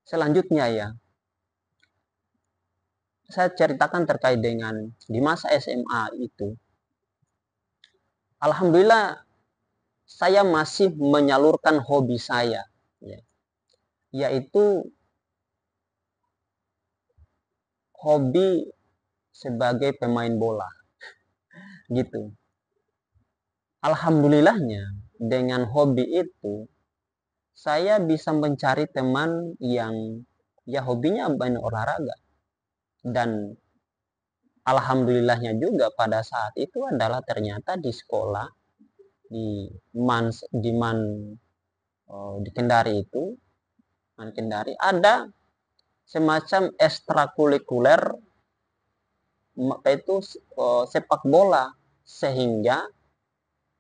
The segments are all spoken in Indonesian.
Selanjutnya ya, saya ceritakan terkait dengan di masa SMA itu. Alhamdulillah saya masih menyalurkan hobi saya, ya, yaitu hobi sebagai pemain bola, gitu. Alhamdulillahnya dengan hobi itu saya bisa mencari teman yang ya hobinya banyak olahraga, dan alhamdulillahnya juga pada saat itu adalah ternyata di sekolah di di Kendari itu, Man Kendari ada semacam ekstrakurikuler itu sepak bola, sehingga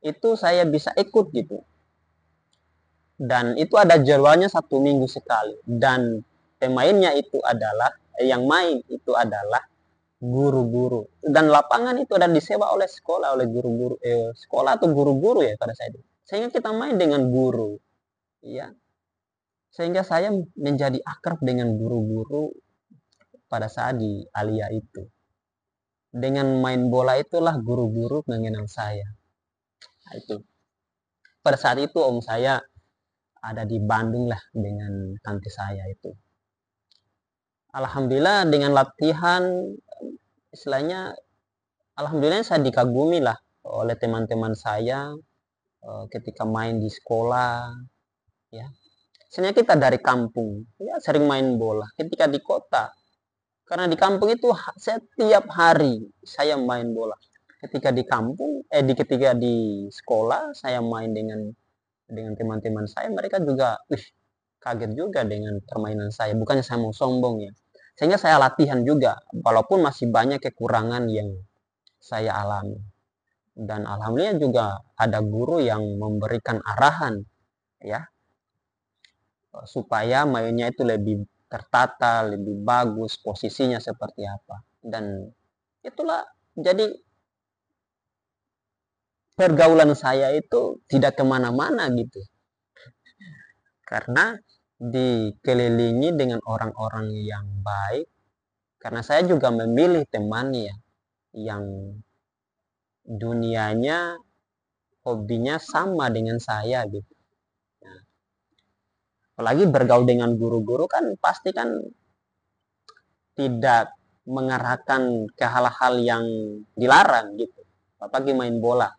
itu saya bisa ikut gitu, dan itu ada jadwalnya 1 minggu sekali, dan pemainnya itu adalah yang main itu adalah guru-guru, dan lapangan itu dan disewa oleh sekolah, oleh guru-guru sekolah atau guru-guru ya pada saat itu, sehingga kita main dengan guru, ya, sehingga saya menjadi akrab dengan guru-guru pada saat di Alia itu. Dengan main bola itulah guru-guru mengenal saya. Nah, itu pada saat itu om saya ada di Bandung lah dengan tante saya itu. Alhamdulillah dengan latihan, istilahnya alhamdulillah saya dikagumi lah oleh teman-teman saya ketika main di sekolah, ya. Sebenarnya kita dari kampung ya sering main bola. Ketika di kota, karena di kampung itu setiap hari saya main bola. Ketika di kampung, ketika di sekolah saya main dengan teman-teman saya, mereka juga kaget juga dengan permainan saya. Bukannya saya mau sombong ya. Sehingga saya latihan juga, walaupun masih banyak kekurangan yang saya alami. Dan alhamdulillah juga ada guru yang memberikan arahan, ya, supaya mainnya itu lebih tertata, lebih bagus, posisinya seperti apa. Dan itulah jadi pergaulan saya itu tidak kemana-mana gitu. Karena dikelilingi dengan orang-orang yang baik, karena saya juga memilih teman ya yang dunianya, hobinya sama dengan saya gitu. Nah, apalagi bergaul dengan guru-guru kan pasti kan tidak mengarahkan ke hal-hal yang dilarang gitu, apalagi main bola,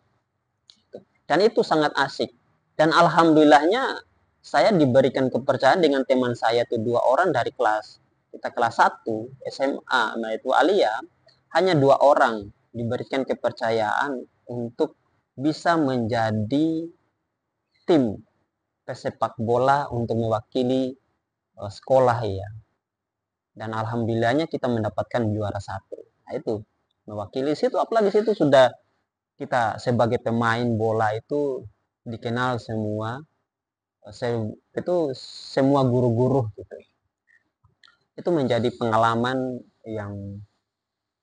dan itu sangat asik. Dan alhamdulillahnya saya diberikan kepercayaan dengan teman saya itu 2 orang dari kita kelas 1 SMA, nah itu Alia, hanya 2 orang diberikan kepercayaan untuk bisa menjadi tim pesepak bola untuk mewakili sekolah ya. Dan alhamdulillahnya kita mendapatkan juara 1. Nah itu mewakili situ, apalagi situ sudah kita sebagai pemain bola itu dikenal semua, itu semua guru-guru gitu. Itu menjadi pengalaman yang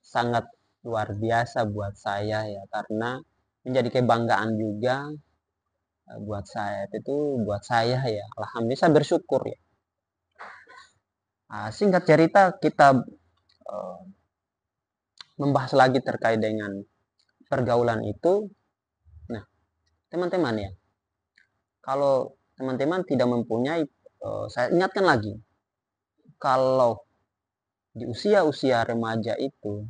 sangat luar biasa buat saya ya, karena menjadi kebanggaan juga buat saya ya. Alhamdulillah saya bersyukur ya. Singkat cerita kita membahas lagi terkait dengan pergaulan itu. Nah, teman-teman ya, kalau teman-teman tidak mempunyai, saya ingatkan lagi, kalau di usia-usia remaja itu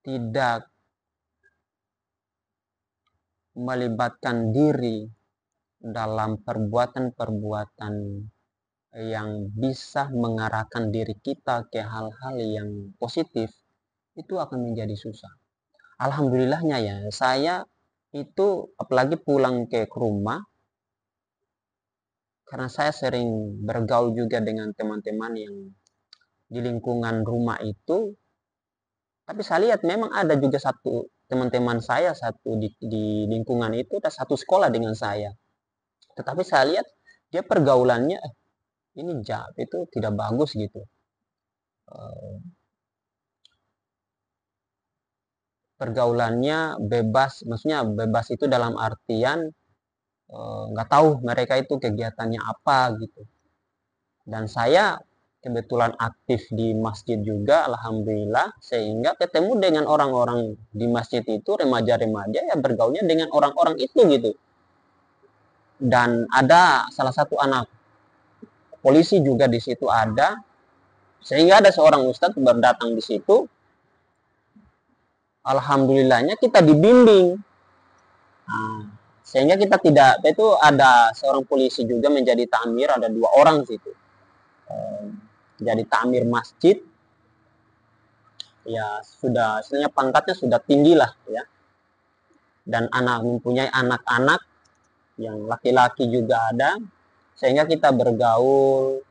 tidak melibatkan diri dalam perbuatan-perbuatan yang bisa mengarahkan diri kita ke hal-hal yang positif, itu akan menjadi susah. Alhamdulillahnya ya, saya itu apalagi pulang ke rumah, karena saya sering bergaul juga dengan teman-teman yang di lingkungan rumah itu, tapi saya lihat memang ada juga teman-teman saya di lingkungan itu, ada satu sekolah dengan saya, tetapi saya lihat dia pergaulannya ini itu tidak bagus gitu. Pergaulannya bebas, maksudnya bebas itu dalam artian nggak tahu mereka itu kegiatannya apa gitu. Dan saya kebetulan aktif di masjid juga, alhamdulillah, sehingga ketemu dengan orang-orang di masjid itu, remaja-remaja ya bergaulnya dengan orang-orang itu gitu. Dan ada salah satu anak polisi juga di situ ada, sehingga ada seorang ustadz berdatang di situ. Alhamdulillahnya kita dibimbing. Nah, sehingga kita tidak, itu ada seorang polisi juga menjadi tamir, ada 2 orang situ. Jadi tamir masjid, ya sudah, istilahnya pangkatnya sudah tinggi lah ya. Dan mempunyai anak-anak yang laki-laki juga ada, sehingga kita bergaul,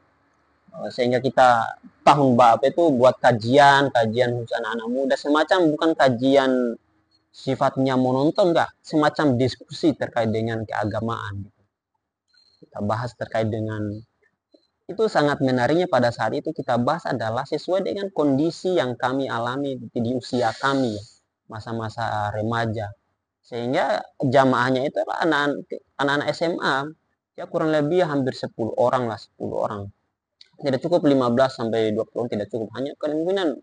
sehingga kita tahun baru itu buat kajian khusus anak-anak muda, semacam bukan kajian sifatnya menonton, enggak, semacam diskusi terkait dengan keagamaan. Kita bahas terkait dengan itu. Sangat menariknya pada saat itu kita bahas adalah sesuai dengan kondisi yang kami alami di usia kami, masa-masa remaja, sehingga jamaahnya itu adalah anak-anak SMA ya, kurang lebih hampir 10 orang lah, 10 orang. Tidak cukup 15 sampai 20 orang, tidak cukup, hanya kemungkinan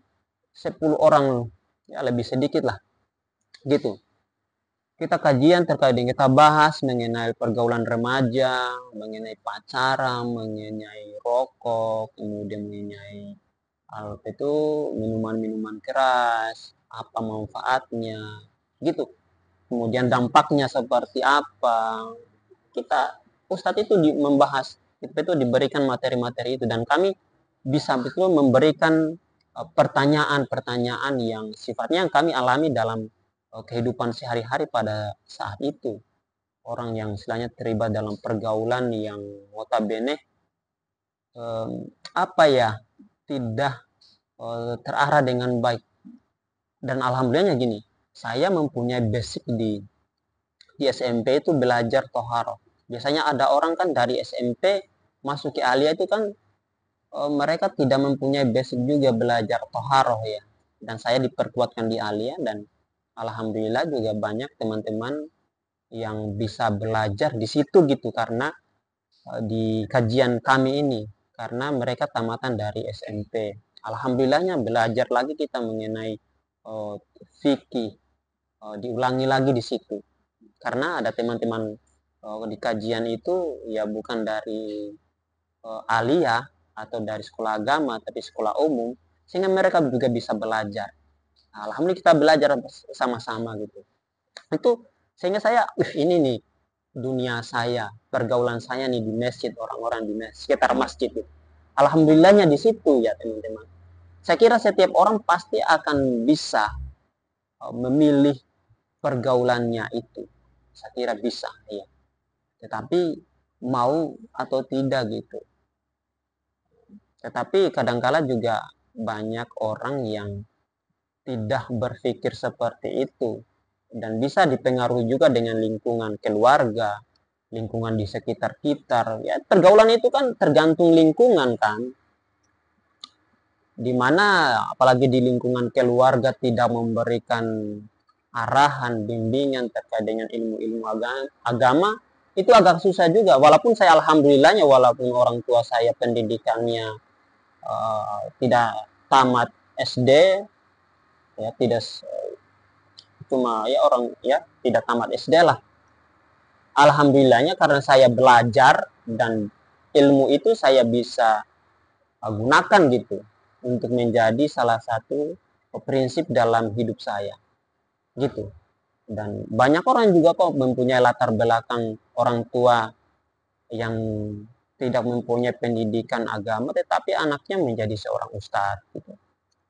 10 orang ya, lebih sedikit lah gitu. Kita kajian terkait dengan, kita bahas mengenai pergaulan remaja, mengenai pacaran, mengenai rokok, kemudian mengenai itu minuman-minuman keras, apa manfaatnya gitu, kemudian dampaknya seperti apa. Kita Ustadz itu membahas itu diberikan materi-materi itu, dan kami bisa betul memberikan pertanyaan-pertanyaan yang sifatnya yang kami alami dalam kehidupan sehari-hari pada saat itu. Orang yang istilahnya terlibat dalam pergaulan yang notabene apa ya, tidak terarah dengan baik. Dan alhamdulillahnya gini, saya mempunyai basic di SMP itu belajar toharoh. Biasanya ada orang kan dari SMP masuk ke alia itu kan mereka tidak mempunyai basic juga belajar toharoh ya. Dan saya diperkuatkan di alia, dan alhamdulillah juga banyak teman-teman yang bisa belajar di situ gitu, karena di kajian kami ini, karena mereka tamatan dari SMP. Alhamdulillahnya belajar lagi kita mengenai fikih, diulangi lagi di situ, karena ada teman-teman di kajian itu ya bukan dari aliyah atau dari sekolah agama, tapi sekolah umum, sehingga mereka juga bisa belajar. Nah, alhamdulillah kita belajar sama-sama gitu. Itu sehingga saya ini nih dunia saya, pergaulan saya nih di masjid, orang-orang di sekitar masjid itu. Alhamdulillahnya di situ ya teman-teman. Saya kira setiap orang pasti akan bisa memilih pergaulannya itu. Saya kira bisa ya. Tetapi mau atau tidak gitu. Tetapi kadangkala juga banyak orang yang tidak berpikir seperti itu, dan bisa dipengaruhi juga dengan lingkungan keluarga, lingkungan di sekitar kita ya. Pergaulan itu kan tergantung lingkungan kan, dimana apalagi di lingkungan keluarga tidak memberikan arahan, bimbingan terkait dengan ilmu-ilmu agama, itu agak susah juga. Walaupun saya alhamdulillahnya, walaupun orang tua saya pendidikannya tidak tamat SD ya, tidak cuma ya orang ya tidak tamat SD lah. Alhamdulillahnya karena saya belajar dan ilmu itu saya bisa gunakan gitu untuk menjadi salah satu prinsip dalam hidup saya gitu. Dan banyak orang juga kok mempunyai latar belakang orang tua yang tidak mempunyai pendidikan agama, tetapi anaknya menjadi seorang ustadz gitu.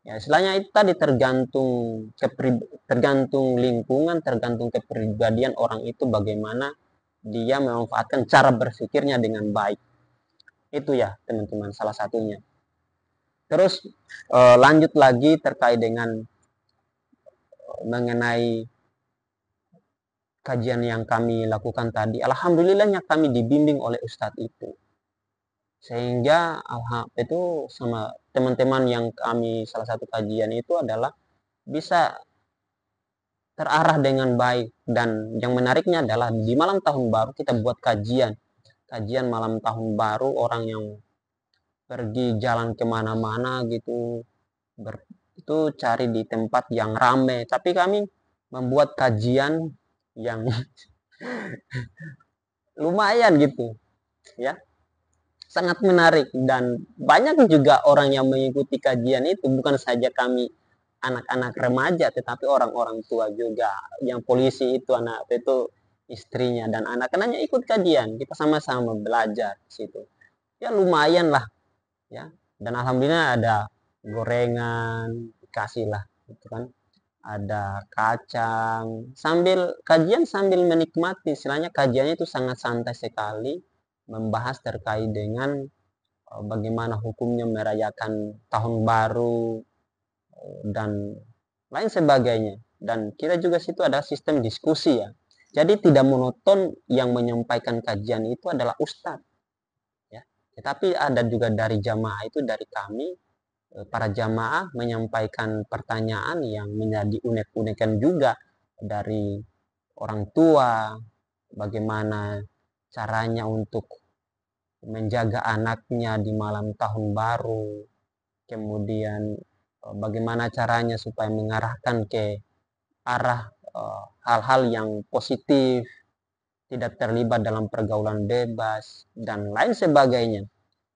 Ya, istilahnya itu tadi tergantung lingkungan, tergantung kepribadian orang itu, bagaimana dia memanfaatkan cara berpikirnya dengan baik. Itu ya teman-teman salah satunya. Terus lanjut lagi terkait dengan mengenai kajian yang kami lakukan tadi. Alhamdulillahnya kami dibimbing oleh ustadz itu, sehingga itu sama teman-teman yang kami salah satu kajian itu adalah bisa terarah dengan baik. Dan yang menariknya adalah di malam tahun baru kita buat kajian malam tahun baru, orang yang pergi jalan kemana-mana gitu, itu cari di tempat yang rame. Tapi kami membuat kajian yang lumayan gitu, ya, sangat menarik, dan banyak juga orang yang mengikuti kajian itu, bukan saja kami anak-anak remaja, tetapi orang-orang tua juga. Yang polisi itu anak itu istrinya dan anak-anaknya ikut kajian, kita sama-sama belajar di situ. Ya lumayan lah, ya. Dan alhamdulillah ada gorengan dikasih lah, gitu kan, ada kacang, sambil kajian sambil menikmati. Istilahnya kajiannya itu sangat santai sekali, membahas terkait dengan bagaimana hukumnya merayakan tahun baru dan lain sebagainya. Dan kita juga situ ada sistem diskusi, ya. Jadi tidak monoton, yang menyampaikan kajian itu adalah ustadz, ya. Tetapi ada juga dari jamaah, itu dari kami, para jamaah menyampaikan pertanyaan yang menjadi unek-unekan juga dari orang tua, bagaimana caranya untuk menjaga anaknya di malam tahun baru, kemudian bagaimana caranya supaya mengarahkan ke arah hal-hal yang positif, tidak terlibat dalam pergaulan bebas, dan lain sebagainya.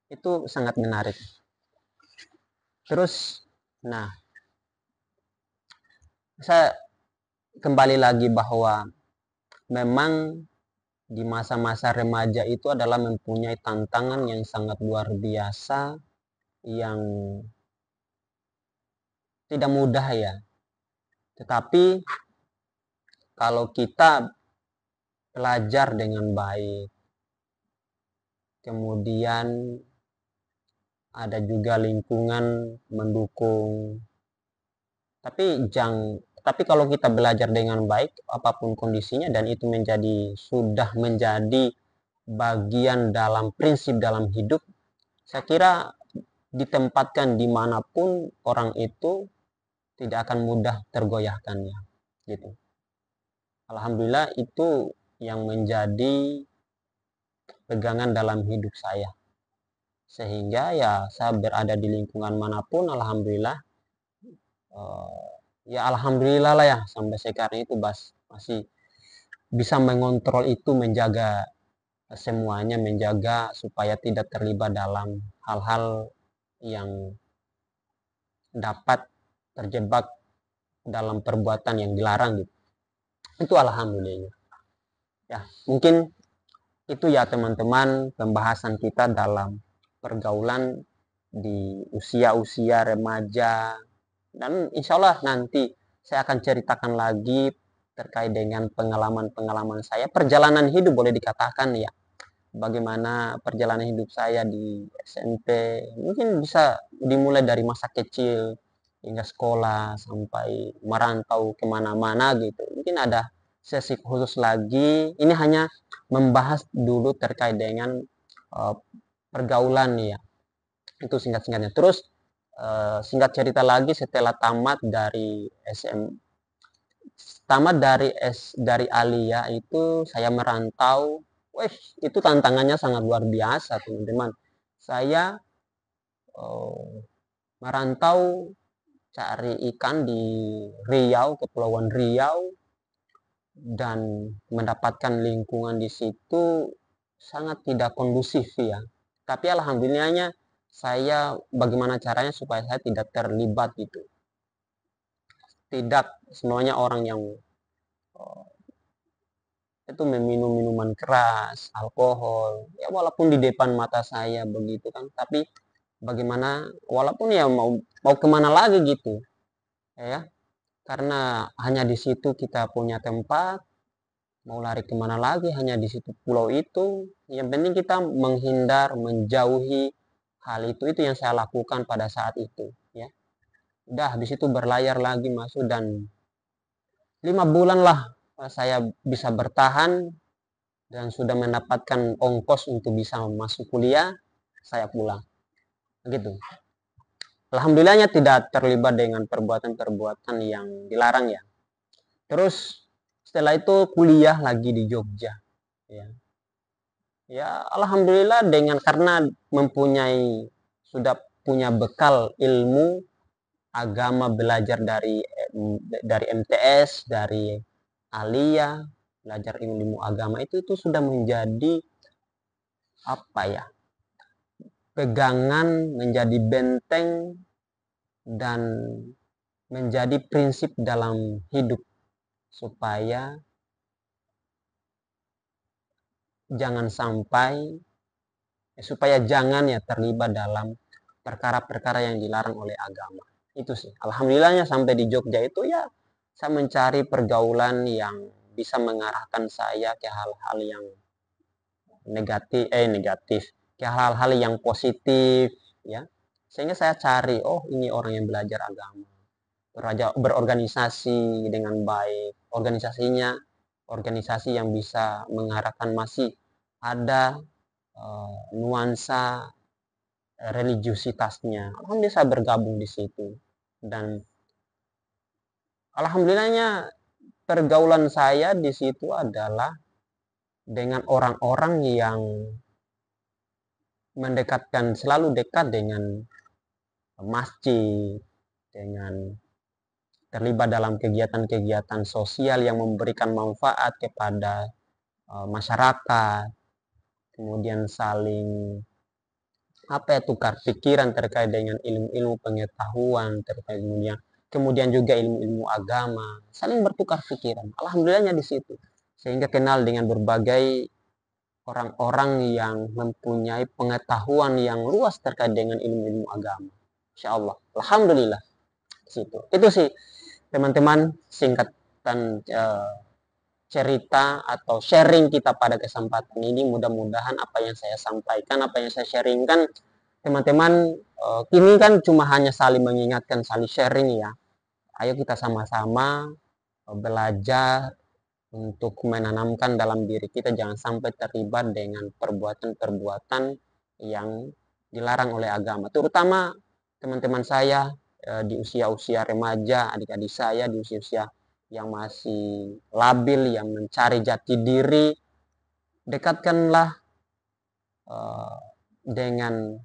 Itu sangat menarik. Terus, nah, saya kembali lagi bahwa memang di masa-masa remaja itu adalah mempunyai tantangan yang sangat luar biasa, yang tidak mudah, ya. Tetapi kalau kita belajar dengan baik, kemudian ada juga lingkungan mendukung. Tapi kalau kita belajar dengan baik, apapun kondisinya, dan itu sudah menjadi bagian dalam prinsip dalam hidup, saya kira ditempatkan dimanapun orang itu tidak akan mudah tergoyahkannya, gitu. Alhamdulillah itu yang menjadi pegangan dalam hidup saya, sehingga ya saya berada di lingkungan manapun, alhamdulillah, ya alhamdulillah lah, ya, sampai sekarang itu masih bisa mengontrol itu, menjaga semuanya, menjaga supaya tidak terlibat dalam hal-hal yang dapat terjebak dalam perbuatan yang dilarang, gitu. Itu alhamdulillah, ya. Mungkin itu, ya, teman-teman, pembahasan kita dalam pergaulan di usia-usia remaja. Dan insya Allah nanti saya akan ceritakan lagi terkait dengan pengalaman-pengalaman saya, perjalanan hidup boleh dikatakan, ya. Bagaimana perjalanan hidup saya di SMP, mungkin bisa dimulai dari masa kecil hingga sekolah sampai merantau kemana-mana, gitu. Mungkin ada sesi khusus lagi. Ini hanya membahas dulu terkait dengan uh, pergaulan, ya. Itu singkat-singkatnya. Terus singkat cerita lagi, setelah tamat dari Alia itu saya merantau. Wih, itu tantangannya sangat luar biasa, teman-teman. Saya merantau cari ikan di Riau, Kepulauan Riau, dan mendapatkan lingkungan di situ sangat tidak kondusif, ya. Tapi alhamdulillahnya saya bagaimana caranya supaya saya tidak terlibat gitu. Tidak semuanya orang yang itu meminum minuman keras, alkohol, ya walaupun di depan mata saya begitu kan, tapi bagaimana, walaupun ya mau kemana lagi gitu, ya, karena hanya di situ kita punya tempat, mau lari kemana lagi, hanya di situ pulau itu, yang penting kita menghindar, menjauhi hal itu yang saya lakukan pada saat itu, ya. Udah habis itu berlayar lagi masuk, dan 5 bulan lah saya bisa bertahan dan sudah mendapatkan ongkos untuk bisa masuk kuliah, saya pulang, gitu. Alhamdulillahnya tidak terlibat dengan perbuatan-perbuatan yang dilarang, ya. Terus setelah itu kuliah lagi di Jogja, ya. Ya alhamdulillah, karena mempunyai sudah punya bekal ilmu agama, belajar dari MTS, dari Alia, belajar ilmu agama itu sudah menjadi apa ya, pegangan, menjadi benteng dan menjadi prinsip dalam hidup supaya jangan jangan ya terlibat dalam perkara-perkara yang dilarang oleh agama. Itu sih. Alhamdulillahnya sampai di Jogja itu ya saya mencari pergaulan yang bisa mengarahkan saya ke hal-hal yang negatif, ke hal-hal yang positif ya. Sehingga saya cari, oh ini orang yang belajar agama, berorganisasi dengan baik, organisasi yang bisa mengarahkan, masih ada nuansa religiusitasnya. Alhamdulillah saya bergabung di situ, dan alhamdulillahnya pergaulan saya di situ adalah dengan orang-orang yang selalu dekat dengan masjid, dengan terlibat dalam kegiatan-kegiatan sosial yang memberikan manfaat kepada masyarakat, kemudian saling tukar pikiran terkait dengan ilmu-ilmu pengetahuan terkait kemudian juga ilmu-ilmu agama, saling bertukar pikiran. Alhamdulillahnya di situ, sehingga kenal dengan berbagai orang-orang yang mempunyai pengetahuan yang luas terkait dengan ilmu-ilmu agama. Insya Allah, alhamdulillah di situ. Itu sih teman-teman singkatan cerita atau sharing kita pada kesempatan ini. Mudah-mudahan apa yang saya sampaikan, apa yang saya sharingkan, teman-teman kini kan cuma hanya saling mengingatkan, saling sharing ya. Ayo kita sama-sama belajar untuk menanamkan dalam diri kita jangan sampai terlibat dengan perbuatan-perbuatan yang dilarang oleh agama. Terutama teman-teman saya di usia-usia remaja, adik-adik saya di usia-usia yang masih labil, yang mencari jati diri, dekatkanlah dengan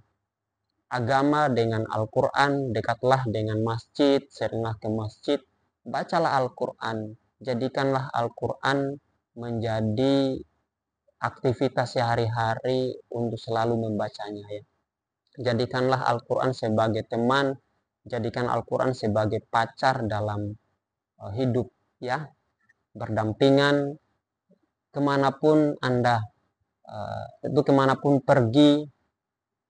agama, dengan Al-Quran, dekatlah dengan masjid, seringlah ke masjid, bacalah Al-Quran, jadikanlah Al-Quran menjadi aktivitas sehari-hari untuk selalu membacanya ya. Jadikanlah Al-Quran sebagai teman, jadikan Al-Quran sebagai pacar dalam hidup ya, berdampingan kemanapun Anda kemanapun pergi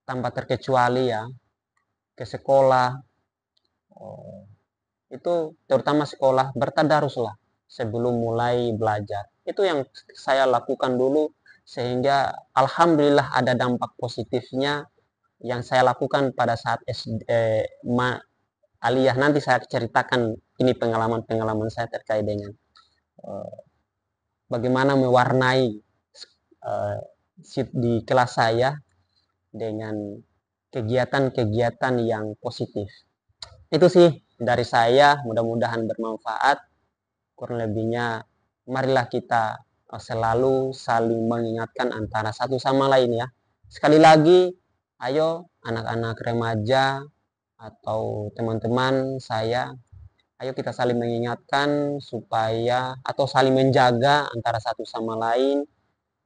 tanpa terkecuali ya, ke sekolah itu terutama sekolah, bertadaruslah sebelum mulai belajar. Itu yang saya lakukan dulu, sehingga alhamdulillah ada dampak positifnya yang saya lakukan pada saat aliyah. Nanti saya ceritakan ini pengalaman-pengalaman saya terkait dengan bagaimana mewarnai di kelas saya dengan kegiatan-kegiatan yang positif. Itu sih dari saya, mudah-mudahan bermanfaat. Kurang lebihnya marilah kita selalu saling mengingatkan antara satu sama lain ya. Sekali lagi, ayo anak-anak remaja atau teman-teman saya, ayo kita saling mengingatkan supaya atau saling menjaga antara satu sama lain,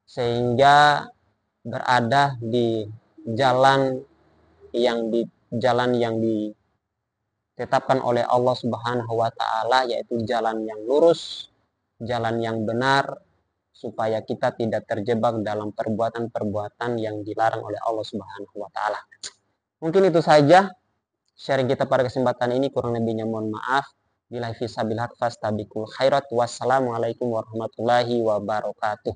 sehingga berada di jalan yang ditetapkan oleh Allah Subhanahu wa taala, yaitu jalan yang lurus, jalan yang benar, supaya kita tidak terjebak dalam perbuatan-perbuatan yang dilarang oleh Allah Subhanahu wa taala. Mungkin itu saja sharing kita pada kesempatan ini, kurang lebihnya mohon maaf. Billahi fisabilillah fastabiqul khairat. Wassalamualaikum warahmatullahi wabarakatuh.